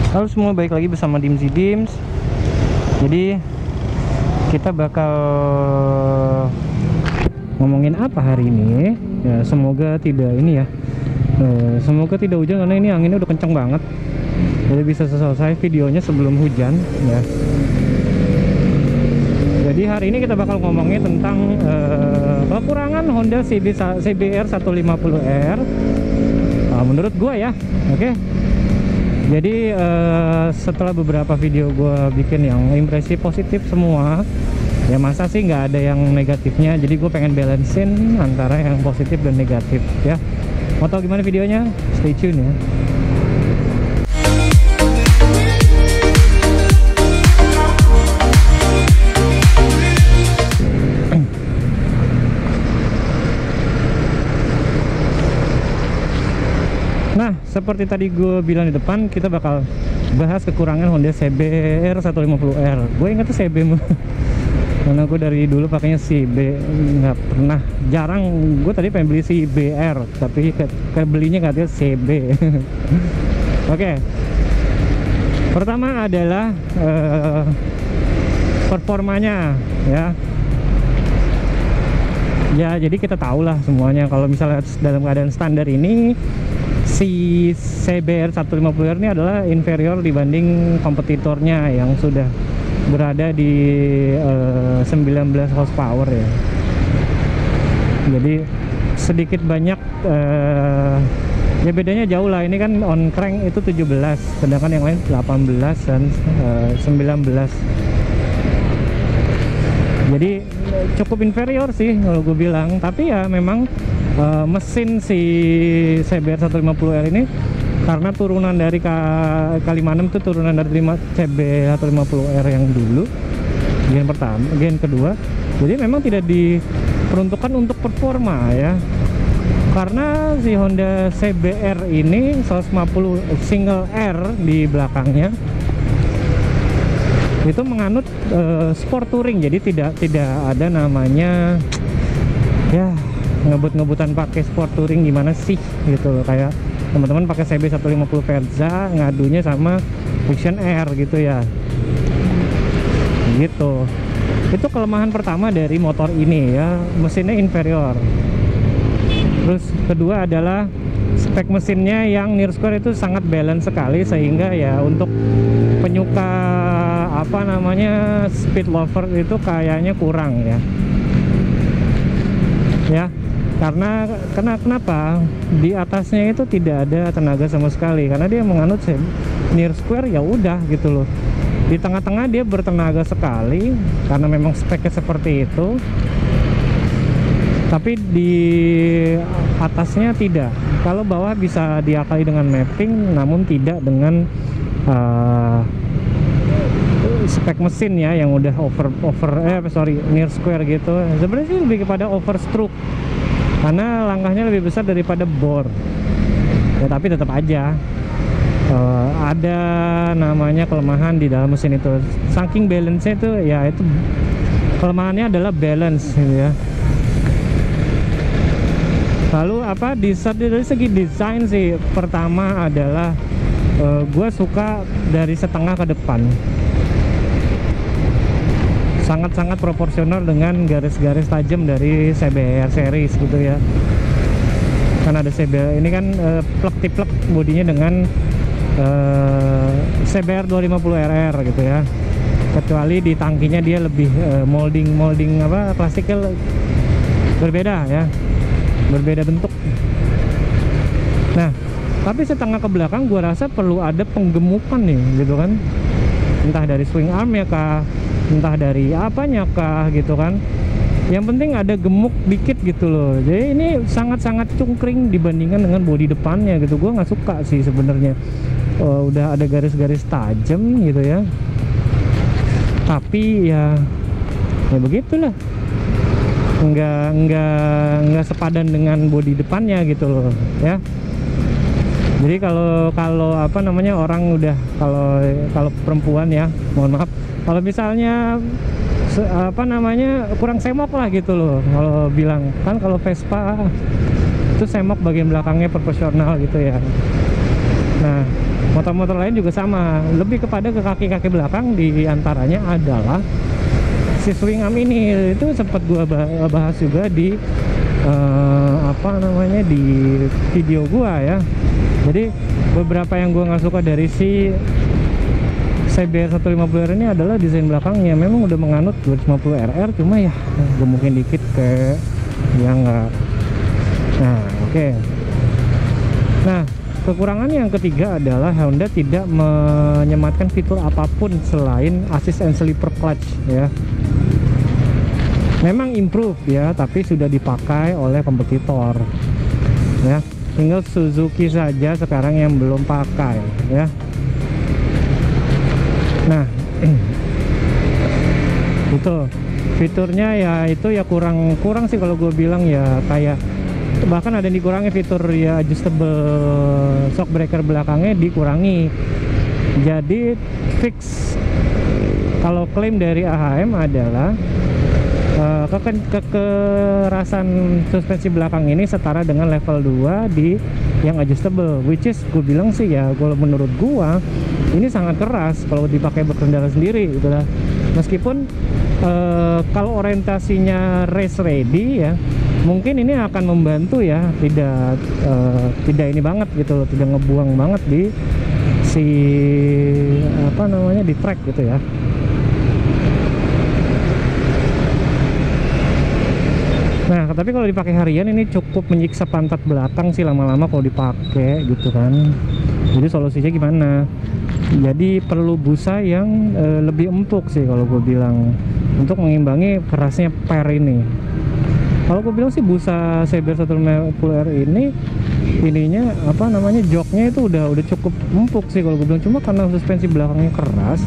Halo semua, balik lagi bersama Dimzy Dims. Jadi kita bakal ngomongin apa hari ini ya, semoga tidak ini ya, semoga tidak hujan karena ini anginnya udah kenceng banget. Jadi bisa selesai videonya sebelum hujan ya. Jadi hari ini kita bakal ngomongin tentang kekurangan Honda CBR 150R menurut gua ya. Oke. Jadi setelah beberapa video gue bikin yang impresi positif semua, ya masa sih nggak ada yang negatifnya. Jadi gue pengen balancein antara yang positif dan negatif ya. Mau tahu gimana videonya? Stay tune ya. Nah, seperti tadi gue bilang di depan, kita bakal bahas kekurangan Honda CBR 150R. Gue ingetnya CB karena gue dari dulu pakainya CB, nggak pernah, jarang. Gue tadi pengen beli CBR, tapi belinya katanya CB. Oke. Pertama adalah performanya ya. Ya, jadi kita tahu lah semuanya kalau misalnya dalam keadaan standar ini si CBR 150R ini adalah inferior dibanding kompetitornya yang sudah berada di 19 horsepower ya. Jadi sedikit banyak ya bedanya jauh lah. Ini kan on crank itu 17, sedangkan yang lain 18 dan 19. Jadi cukup inferior sih kalau gue bilang. Tapi ya memang mesin si CBR 150R ini karena turunan dari K56 itu turunan dari CBR 150R yang dulu, gen pertama, gen kedua. Jadi memang tidak diperuntukkan untuk performa ya. Karena si Honda CBR ini 150 single R di belakangnya itu menganut sport touring. Jadi tidak ada namanya ya ngebut-ngebutan pakai sport touring gimana sih gitu loh. Kayak teman-teman pakai CB 150 Verza ngadunya sama Vision R gitu ya. Gitu. Itu kelemahan pertama dari motor ini ya, mesinnya inferior. Terus kedua adalah spek mesinnya yang near square itu sangat balance sekali, sehingga ya untuk penyuka apa namanya speed lover itu kayaknya kurang ya. Ya. Karena kenapa di atasnya itu tidak ada tenaga sama sekali, karena dia menganut near square ya udah gitu loh. Di tengah-tengah dia bertenaga sekali karena memang speknya seperti itu, tapi di atasnya tidak. Kalau bawah bisa diakali dengan mapping, namun tidak dengan spek mesin ya yang udah near square gitu. Sebenarnya sih lebih kepada overstroke, karena langkahnya lebih besar daripada bore ya. Tapi tetap aja ada namanya kelemahan di dalam mesin itu. Saking balance-nya itu ya, itu kelemahannya adalah balance gitu ya. Lalu apa dari segi desain sih, pertama adalah gue suka dari setengah ke depan sangat-sangat proporsional dengan garis-garis tajam dari CBR series gitu ya. Kan ada CBR ini kan plek-tiplek bodinya dengan CBR 250RR gitu ya. Kecuali di tangkinya dia lebih molding apa klasikal, berbeda ya, berbeda bentuk. Nah, tapi setengah ke belakang gua rasa perlu ada penggemukan nih gitu kan. Entah dari swing armnya kah, entah dari apanya kah gitu kan. Yang penting ada gemuk dikit gitu loh. Jadi ini sangat-sangat cungkring dibandingkan dengan bodi depannya gitu. Gue nggak suka sih sebenarnya. Udah ada garis-garis tajam gitu ya, tapi ya begitulah, nggak sepadan dengan bodi depannya gitu loh ya. Jadi kalau apa namanya, orang udah, kalau perempuan ya, mohon maaf, kalau misalnya apa namanya kurang semok lah gitu loh, kalau bilang kan kalau Vespa itu semok bagian belakangnya proporsional gitu ya. Nah Motor-motor lain juga sama, lebih kepada ke kaki-kaki belakang. Di antaranya adalah si swing arm ini. Itu sempat gua bahas juga di di video gua ya. Jadi beberapa yang gua nggak suka dari si CBR 150R ini adalah desain belakangnya. Memang udah menganut 250RR, cuma ya gemukin dikit ke yang enggak. Nah, oke. Nah, kekurangan yang ketiga adalah Honda tidak menyematkan fitur apapun selain assist and slipper clutch ya. Memang improve ya, tapi sudah dipakai oleh kompetitor ya. Tinggal Suzuki saja sekarang yang belum pakai ya. Nah, itu fiturnya ya, itu ya kurang sih kalau gue bilang ya. Kayak bahkan ada yang dikurangi fitur ya, adjustable shock breaker belakangnya dikurangi. Jadi fix kalau klaim dari AHM adalah kekerasan suspensi belakang ini setara dengan level 2 di yang adjustable, which is gue bilang sih ya, kalau menurut gua ini sangat keras kalau dipakai berkendara sendiri gitu lah. Meskipun kalau orientasinya race ready ya, mungkin ini akan membantu ya, tidak ini banget gitu loh, tidak ngebuang banget di si di track gitu ya. Nah, tapi kalau dipakai harian ini cukup menyiksa pantat belakang sih lama-lama kalau dipakai gitu kan. Jadi solusinya gimana? Jadi perlu busa yang lebih empuk sih kalau gue bilang, untuk mengimbangi kerasnya per ini. Kalau gue bilang sih busa CBR 150R ini ininya joknya itu udah cukup empuk sih kalau gue bilang. Cuma karena suspensi belakangnya keras,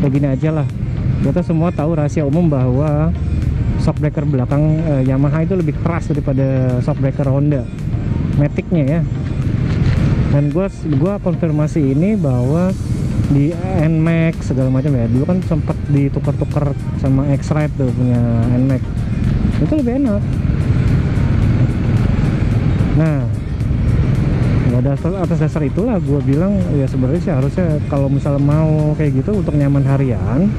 kayak gini aja lah. Kita semua tahu rahasia umum bahwa shockbreaker belakang Yamaha itu lebih keras daripada shockbreaker Honda Matic-nya ya. Dan gua konfirmasi ini bahwa di NMAX segala macam ya, dulu kan sempat ditukar-tukar sama X-Ride tuh punya NMAX, itu lebih enak. Nah, atas dasar itulah gua bilang ya, sebenarnya sih harusnya kalau misalnya mau kayak gitu untuk nyaman harian,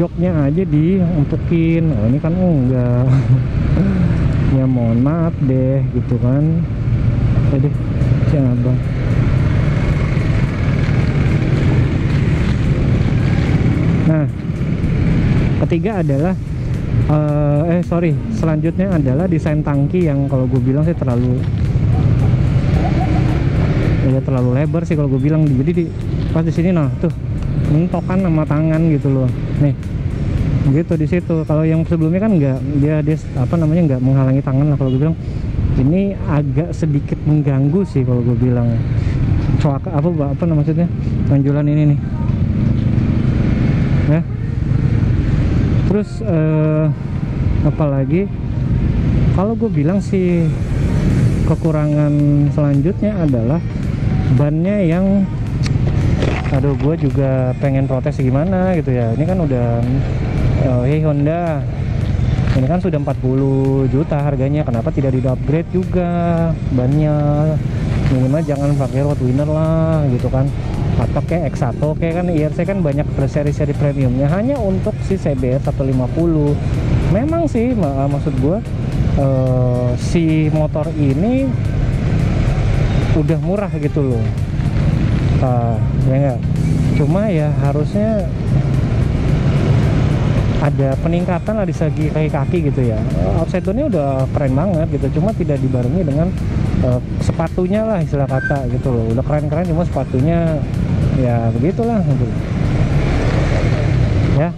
joknya aja diempukin. Oh, ini kan enggak. Ya mohon maaf deh gitu kan. Jadi siapa? Nah, ketiga adalah selanjutnya adalah desain tangki yang kalau gue bilang sih terlalu lebar sih kalau gue bilang. Jadi pas di sini nah tuh mentokan sama tangan gitu loh, nih gitu di situ. Kalau yang sebelumnya kan enggak, dia enggak menghalangi tangan lah kalau gue bilang. Ini agak sedikit mengganggu sih kalau gue bilang. Maksudnya ganjulan ini nih ya. Terus apalagi kalau gue bilang sih, kekurangan selanjutnya adalah bannya yang gue juga pengen protes gimana gitu ya. Ini kan udah hey Honda, ini kan sudah 40 juta harganya, kenapa tidak di upgrade juga bannya? Minimal jangan pakai road winner lah gitu kan, atau kayak X1 kayak kan IRC kan banyak seri-seri premiumnya hanya untuk si CBR 150. Memang sih maksud gue si motor ini udah murah gitu loh, ya enggak? Cuma ya harusnya ada peningkatan lah di segi kaki-kaki gitu ya. Outside down-nya udah keren banget gitu, cuma tidak dibarengi dengan sepatunya lah istilah kata gitu loh. Udah keren-keren cuma sepatunya ya begitulah gitu. Ya.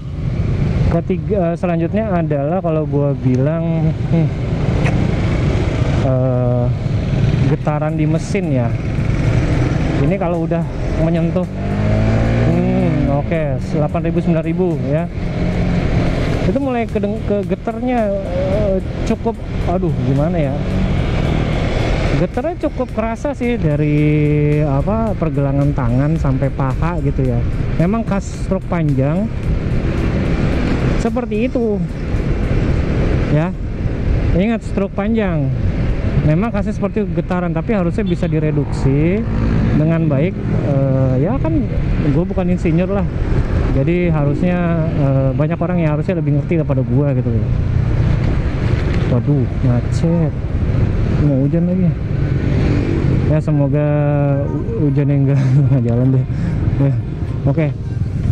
Ketiga selanjutnya adalah kalau gua bilang getaran di mesin ya. Ini kalau udah menyentuh 8.000 9.000 ya, itu mulai ke getarnya cukup, gimana ya, getarnya cukup kerasa sih dari pergelangan tangan sampai paha gitu ya. Memang khas stroke panjang seperti itu ya, ingat stroke panjang memang khasnya seperti getaran, tapi harusnya bisa direduksi dengan baik. Ya kan gue bukan insinyur lah, jadi harusnya banyak orang yang harusnya lebih ngerti daripada gue gitu. Waduh, macet, mau hujan lagi ya, semoga hujannya enggak jalan deh ya. Oke,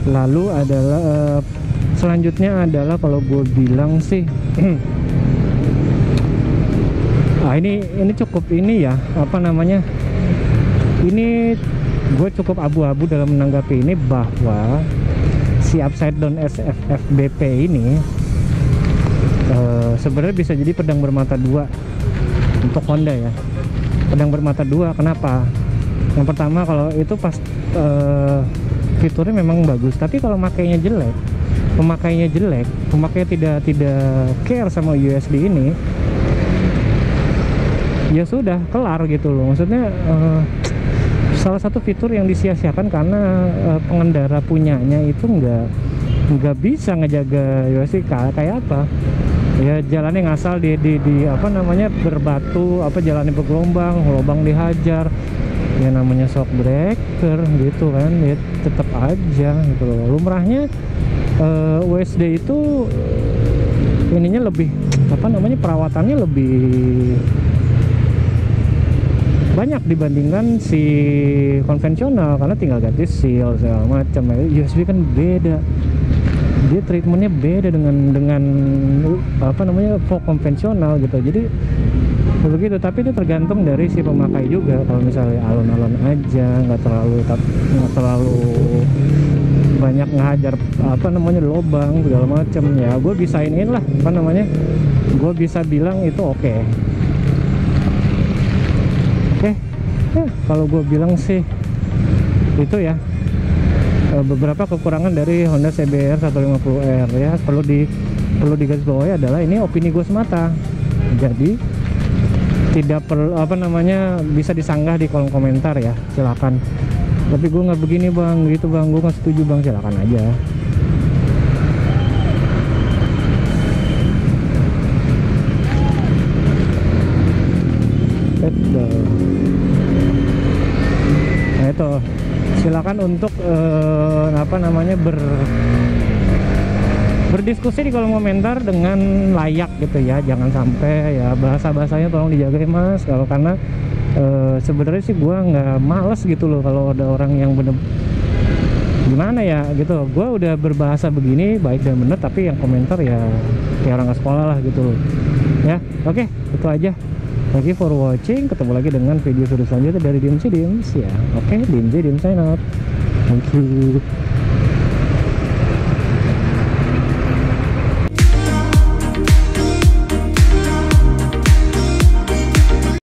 lalu adalah selanjutnya adalah kalau gue bilang sih ini cukup ini ya, apa namanya, ini gue cukup abu-abu dalam menanggapi ini, bahwa si upside down SFFBP ini sebenarnya bisa jadi pedang bermata dua untuk Honda ya. Pedang bermata dua, kenapa? Yang pertama, kalau itu pas fiturnya memang bagus, tapi kalau pemakainya jelek, pemakainya tidak care sama USD ini, ya sudah kelar gitu loh. Maksudnya salah satu fitur yang disia-siakan karena pengendara punyanya itu nggak bisa ngejaga USD. Kayak apa ya, jalannya ngasal di apa namanya, berbatu, apa jalannya bergelombang, lubang dihajar, ya namanya shock breaker gitu kan, ya tetap aja gitu loh. Lumrahnya USD itu ininya lebih, apa namanya, perawatannya lebih banyak dibandingkan si konvensional, karena tinggal ganti seal segala macam. USB kan beda, dia treatmentnya beda dengan apa namanya, fork konvensional gitu. Jadi begitu, tapi itu tergantung dari si pemakai juga. Kalau misalnya alon-alon aja, nggak terlalu banyak ngehajar apa namanya, lobang segala macam, ya gue bisa iniin lah, apa namanya, gue bisa bilang itu oke. Kalau gue bilang sih itu ya, beberapa kekurangan dari Honda CBR 150R ya. Perlu digarisbawahi adalah ini opini gue semata, jadi tidak perlu, apa namanya, bisa disanggah di kolom komentar ya, silakan. Tapi gue nggak begini bang, gitu bang, gue nggak setuju bang, silakan aja. Nah itu, silakan untuk apa namanya, berdiskusi di kolom komentar dengan layak gitu ya. Jangan sampai ya bahasa-bahasanya tolong dijaga ya mas, kalau karena sebenarnya sih gue nggak males gitu loh kalau ada orang yang bener gimana ya gitu. Gue udah berbahasa begini baik dan bener, tapi yang komentar ya kayak orang nggak sekolah lah gitu loh ya. Oke, itu aja. Thank you for watching. Ketemu lagi dengan video selanjutnya dari Dimsi ya. Oke, Dimsi sign out. Thank you.